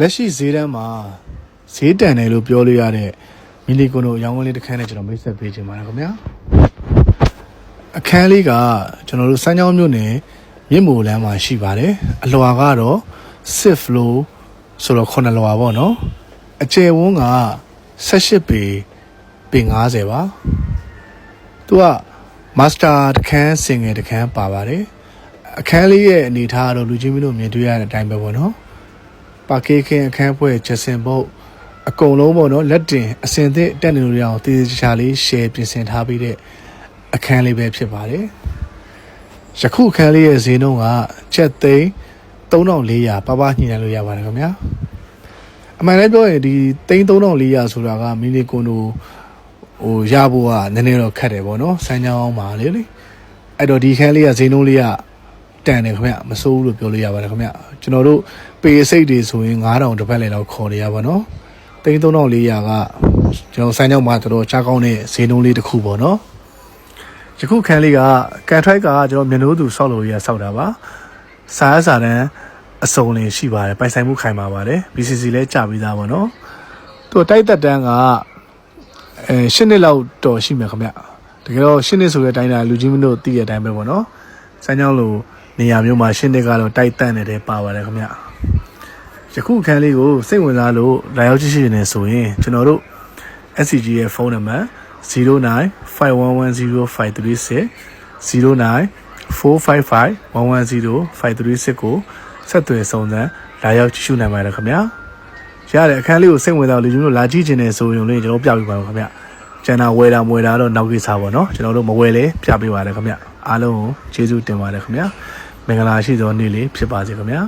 လက်ရှိဈေးတန်းမှာဈေးတန်တယ်လို့ပြောလို့ရတဲ့မီလီကွန်တို့ရောင်းဝယ်လေးတစ်ခန်းနဲ့ကျွန်တော်မိတ်ဆက်ပေးချင်ပါတယ်ခင်ဗျာအခန်းလေးကကျွန်တော်တို့စမ်းချောင်းမြို့နယ်မြင့်မိုလမ်းမှာရှိပါတယ်အလွာကတော့6 floor ဆိုတော့9လွာပေါ့နော်အကျယ်ဝန်းက18ပေ50ပါသူကမာစတာတစ်ခန်းစင်ငယ်တစ်ခန်းပါပါတယ်အခန်းလေးရဲ့အနေထားကတော့လူချင်းမင်းတို့မြင်တွေ့ရတဲ့အတိုင်းပဲပေါ့နော်ပါကေးခင်းအခန်းဖွဲ့ချက်စင်ပုတ်အကုန်လုံးပေါ့နော်လက်တင်အစင်သစ်တက်နေလို့ရအောင်တည်တည်ချာလေး share ပြင်ဆင်ထားပြီးတဲ့အခန်းလေးပဲဖြစ်ပါတယ်ယခုအခန်းလေးရဲ့ဈေးနှုန်းကချက်သိန်း3400ပါပါညှိနှိုင်းလို့ရပါတယ်ခင်ဗျာအမှန်လည်းပြောရင်ဒီသိန်း3400ဆိုတာကမီလီကွန်တို့ရဖို့ကနည်းနည်းတော့ခက်တယ်ပေါ့နော်စမ်းချောင်းပါလေအဲ့တော့ဒီခန်းလေးကဈေးနှုန်းလေးကတန်တယ်ခင်ဗျမစိုးဘူးလို့ပြောလို့ရပါတယ်ခင်ဗျကျွန်တော်တို့ပေစိတ်တွေဆိုရင်9000တစ်ပတ်လည်တော့ခေါ်နေရပါတော့သိန်း3400ကကျွန်တော်စမ်းချောင်းမှာတော်တော်ချကောင်းတဲ့ဈေးနှုန်းလေးတစ်ခုပေါ့နော်ယခုခန်းလေးကကန်ထရိုက်ကကျွန်တော်မျက်နှာသူဆောက်လို့ရဆောက်တာပါစားတန်းအစုံလင်ရှိပါတယ်ပိုင်ဆိုင်မှုခိုင်ပါပါတယ် BCC လဲကြပြီးသားပေါ့နော်သူတိုက်သက်တန်းက10နှစ်လောက်တော်ရှိမယ်ခင်ဗျတကယ်တော့10နှစ်ဆိုတဲ့အတိုင်းဒါလူကြီးမင်းတို့သိတဲ့အတိုင်းပဲပေါ့နော်စမ်းချောင်းလိုနေရာမျိုးမှာ10နှစ်ကတော့တိုက်သက်နေတယ်ပါပါတယ်ခင်ဗျယခုအခန်းလေးကိုစိတ်ဝင်စားလို့လာရောက်ကြည့်ရှုနေဆိုရင်ကျွန်တော်တို့ SCG ရဲ့ဖုန်းနံပါတ်0951105360 0945510536ကိုဆက်သွယ်စုံစမ်းလာရောက်ကြည့်ရှုနိုင်ပါတယ်ခင်ဗျာရတဲ့အခန်းလေးကိုစိတ်ဝင်စားလို့လူတို့လာကြည့်ချင်တယ်ဆိုရင်လည်းကျွန်တော်ပြပေးပါမယ်ခင်ဗျကျန်တာဝယ်တာမွယ်တာတော့နောက်ကိစ္စပါเนาะကျွန်တော်တို့မဝယ်လဲပြပေးပါတယ်ခင်ဗျအားလုံးကိုကျေးဇူးတင်ပါတယ်ခင်ဗျမင်္ဂလာရှိသောနေ့လေးဖြစ်ပါစေခင်ဗျာ